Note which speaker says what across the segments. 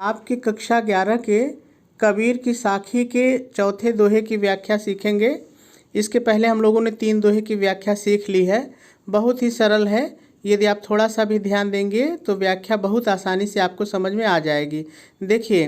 Speaker 1: आपकी कक्षा 11 के कबीर की साखी के चौथे दोहे की व्याख्या सीखेंगे। इसके पहले हम लोगों ने 3 दोहे की व्याख्या सीख ली है। बहुत ही सरल है। यदि आप थोड़ा सा भी ध्यान देंगे तो व्याख्या बहुत आसानी से आपको समझ में आ जाएगी। देखिए,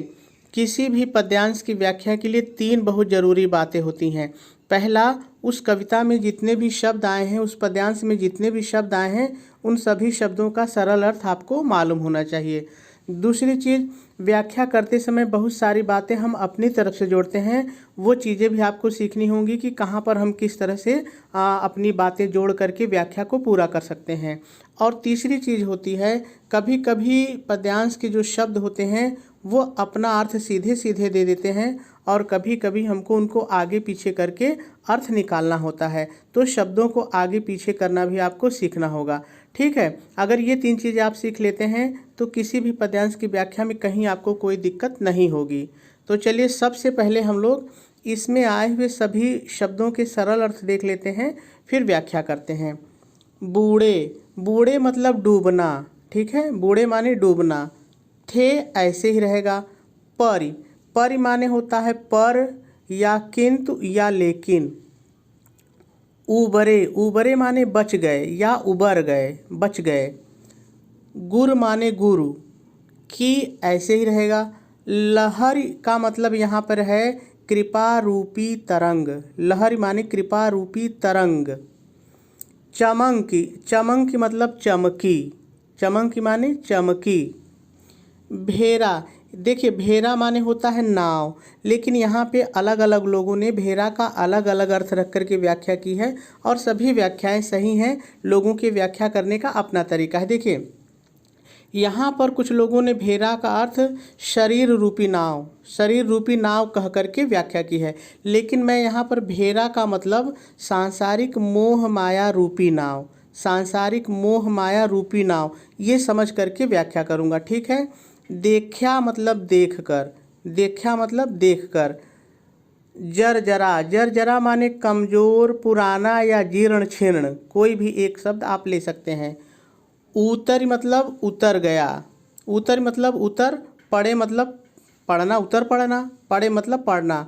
Speaker 1: किसी भी पद्यांश की व्याख्या के लिए 3 बहुत ज़रूरी बातें होती हैं। पहला, उस कविता में जितने भी शब्द आए हैं, उस पद्यांश में जितने भी शब्द आए हैं, उन सभी शब्दों का सरल अर्थ आपको मालूम होना चाहिए। दूसरी चीज़, व्याख्या करते समय बहुत सारी बातें हम अपनी तरफ से जोड़ते हैं, वो चीज़ें भी आपको सीखनी होंगी कि कहाँ पर हम किस तरह से अपनी बातें जोड़ करके व्याख्या को पूरा कर सकते हैं। और तीसरी चीज़ होती है, कभी कभी पद्यांश के जो शब्द होते हैं वो अपना अर्थ सीधे सीधे दे देते हैं और कभी कभी हमको उनको आगे पीछे करके अर्थ निकालना होता है। तो शब्दों को आगे पीछे करना भी आपको सीखना होगा। ठीक है, अगर ये 3 चीज़ें आप सीख लेते हैं तो किसी भी पद्यांश की व्याख्या में कहीं आपको कोई दिक्कत नहीं होगी। तो चलिए, सबसे पहले हम लोग इसमें आए हुए सभी शब्दों के सरल अर्थ देख लेते हैं, फिर व्याख्या करते हैं। बूढ़े, बूढ़े मतलब डूबना। ठीक है, बूढ़े माने डूबना। थे ऐसे ही रहेगा। परि, परि माने होता है पर या किंतु या लेकिन। उबरे, उबरे माने बच गए या उबर गए, बच गए। गुर माने गुरु। की ऐसे ही रहेगा। लहरी का मतलब यहाँ पर है कृपा रूपी तरंग। लहरी माने कृपा रूपी तरंग। चमंकी, चमंकी मतलब चमकी। चमंकी माने चमकी। भेरा, देखिए भेरा माने होता है नाव, लेकिन यहाँ पे अलग अलग लोगों ने भेरा का अलग अलग अर्थ रख करके व्याख्या की है और सभी व्याख्याएं सही हैं। लोगों की व्याख्या करने का अपना तरीका है। देखिए, यहाँ पर कुछ लोगों ने भेरा का अर्थ शरीर रूपी नाव, शरीर रूपी नाव कह करके व्याख्या की है, लेकिन मैं यहाँ पर भेरा का मतलब सांसारिक मोह माया रूपी नाव, सांसारिक मोह माया रूपी नाव, ये समझ करके व्याख्या करूँगा। ठीक है। देखा मतलब देख कर, देखा मतलब देख कर। जर्जरा, जर्जरा माने कमज़ोर, पुराना या जीर्ण छीर्ण, कोई भी एक शब्द आप ले सकते हैं। उतर मतलब उतर गया, उतर मतलब उतर, पड़े मतलब पढ़ना, उतर पड़ना, पड़े मतलब पढ़ना।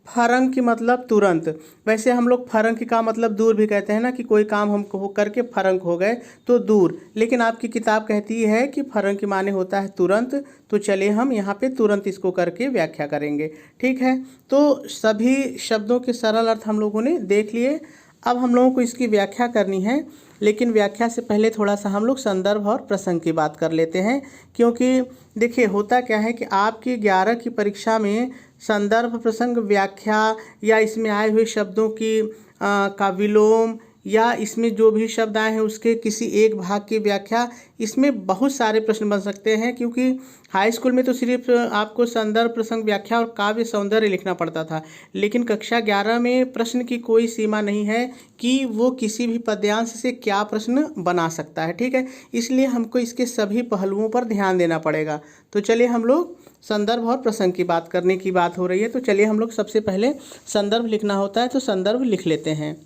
Speaker 1: फरंक की मतलब तुरंत। वैसे हम लोग फरंक का मतलब दूर भी कहते हैं ना, कि कोई काम हम हो करके फरंक हो गए तो दूर, लेकिन आपकी किताब कहती है कि फरंक माने होता है तुरंत। तो चलिए हम यहाँ पे तुरंत इसको करके व्याख्या करेंगे। ठीक है, तो सभी शब्दों के सरल अर्थ हम लोगों ने देख लिए। अब हम लोगों को इसकी व्याख्या करनी है, लेकिन व्याख्या से पहले थोड़ा सा हम लोग संदर्भ और प्रसंग की बात कर लेते हैं। क्योंकि देखिए, होता क्या है कि आपकी 11 की परीक्षा में संदर्भ, प्रसंग, व्याख्या या इसमें आए हुए शब्दों की का विलोम या इसमें जो भी शब्द आए हैं उसके किसी एक भाग की व्याख्या, इसमें बहुत सारे प्रश्न बन सकते हैं। क्योंकि हाई स्कूल में तो सिर्फ आपको संदर्भ, प्रसंग, व्याख्या और काव्य सौंदर्य लिखना पड़ता था, लेकिन कक्षा 11 में प्रश्न की कोई सीमा नहीं है कि वो किसी भी पद्यांश से क्या प्रश्न बना सकता है। ठीक है, इसलिए हमको इसके सभी पहलुओं पर ध्यान देना पड़ेगा। तो चलिए, हम लोग संदर्भ और प्रसंग की बात करने की बात हो रही है, तो चलिए हम लोग सबसे पहले संदर्भ लिखना होता है तो संदर्भ लिख लेते हैं।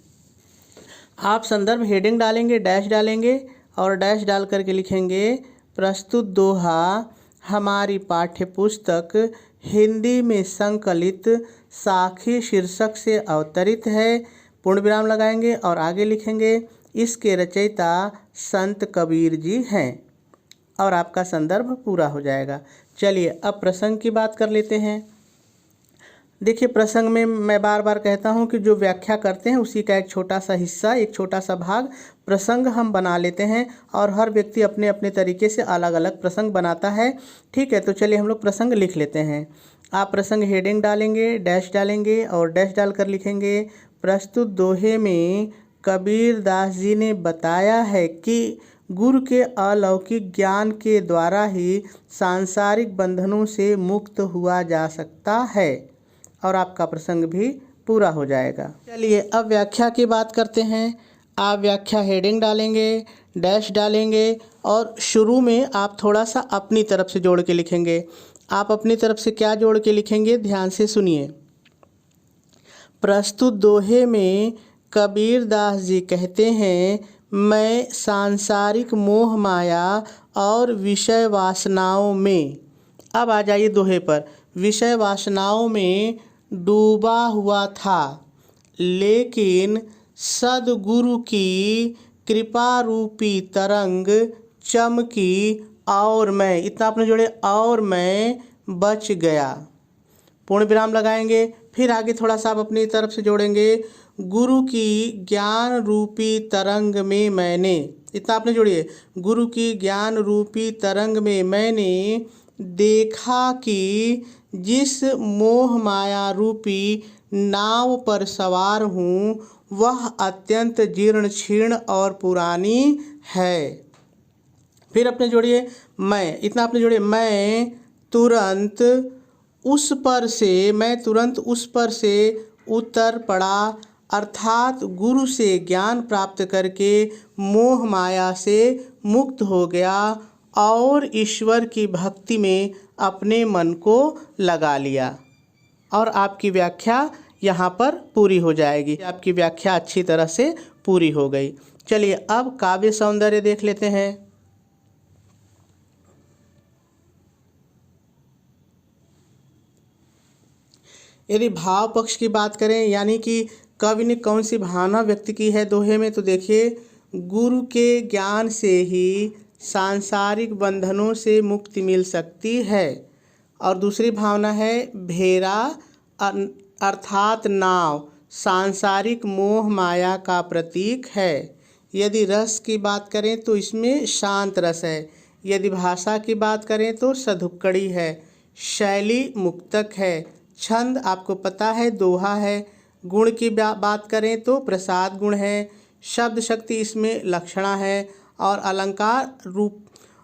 Speaker 1: आप संदर्भ हेडिंग डालेंगे, डैश डालेंगे और डैश डाल करके लिखेंगे, प्रस्तुत दोहा हमारी पाठ्य पुस्तक हिंदी में संकलित साखी शीर्षक से अवतरित है। पूर्ण विराम लगाएंगे और आगे लिखेंगे, इसके रचयिता संत कबीर जी हैं, और आपका संदर्भ पूरा हो जाएगा। चलिए, अब प्रसंग की बात कर लेते हैं। देखिए, प्रसंग में मैं बार बार कहता हूं कि जो व्याख्या करते हैं उसी का एक छोटा सा हिस्सा, एक छोटा सा भाग प्रसंग हम बना लेते हैं, और हर व्यक्ति अपने अपने तरीके से अलग अलग प्रसंग बनाता है। ठीक है, तो चलिए हम लोग प्रसंग लिख लेते हैं। आप प्रसंग हेडिंग डालेंगे, डैश डालेंगे और डैश डालकर लिखेंगे, प्रस्तुत दोहे में कबीर दास जी ने बताया है कि गुरु के अलौकिक ज्ञान के द्वारा ही सांसारिक बंधनों से मुक्त हुआ जा सकता है, और आपका प्रसंग भी पूरा हो जाएगा। चलिए, अब व्याख्या की बात करते हैं। आप व्याख्या हेडिंग डालेंगे, डैश डालेंगे और शुरू में आप थोड़ा सा अपनी तरफ से जोड़ के लिखेंगे। आप अपनी तरफ से क्या जोड़ के लिखेंगे, ध्यान से सुनिए। प्रस्तुत दोहे में कबीर दास जी कहते हैं, मैं सांसारिक मोह माया और विषय वासनाओं में अब आ जाइए दोहे पर। विषय वासनाओं में डूबा हुआ था, लेकिन सद्गुरु की कृपा रूपी तरंग चमकी और मैं, इतना आपने जोड़े, और मैं बच गया। पूर्ण विराम लगाएंगे, फिर आगे थोड़ा सा आप अपनी तरफ से जोड़ेंगे। गुरु की ज्ञान रूपी तरंग में मैंने, इतना आपने जोड़िए, गुरु की ज्ञान रूपी तरंग में मैंने देखा कि जिस मोह माया रूपी नाव पर सवार हूँ वह अत्यंत जीर्ण शीर्ण और पुरानी है। फिर अपने जोड़िए मैं, इतना आपने जोड़िए, मैं तुरंत उस पर से उतर पड़ा, अर्थात गुरु से ज्ञान प्राप्त करके मोह माया से मुक्त हो गया और ईश्वर की भक्ति में अपने मन को लगा लिया। और आपकी व्याख्या यहाँ पर पूरी हो जाएगी। आपकी व्याख्या अच्छी तरह से पूरी हो गई। चलिए अब काव्य सौंदर्य देख लेते हैं। यदि भाव पक्ष की बात करें, यानी कि कवि ने कौन सी भावना व्यक्त की है दोहे में, तो देखिए, गुरु के ज्ञान से ही सांसारिक बंधनों से मुक्ति मिल सकती है। और दूसरी भावना है भेरा अर्थात नाव, सांसारिक मोह माया का प्रतीक है। यदि रस की बात करें तो इसमें शांत रस है। यदि भाषा की बात करें तो सधुक्कड़ी है। शैली मुक्तक है। छंद आपको पता है दोहा है। गुण की बात करें तो प्रसाद गुण है। शब्द शक्ति इसमें लक्षणा है। और अलंकार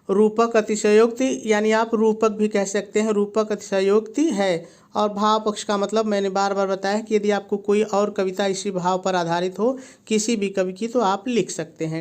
Speaker 1: रूपक अतिशयोक्ति, यानी आप रूपक भी कह सकते हैं, रूपक अतिशयोक्ति है। और भाव पक्ष का मतलब मैंने बार बार बताया कि यदि आपको कोई और कविता इसी भाव पर आधारित हो किसी भी कवि की, तो आप लिख सकते हैं।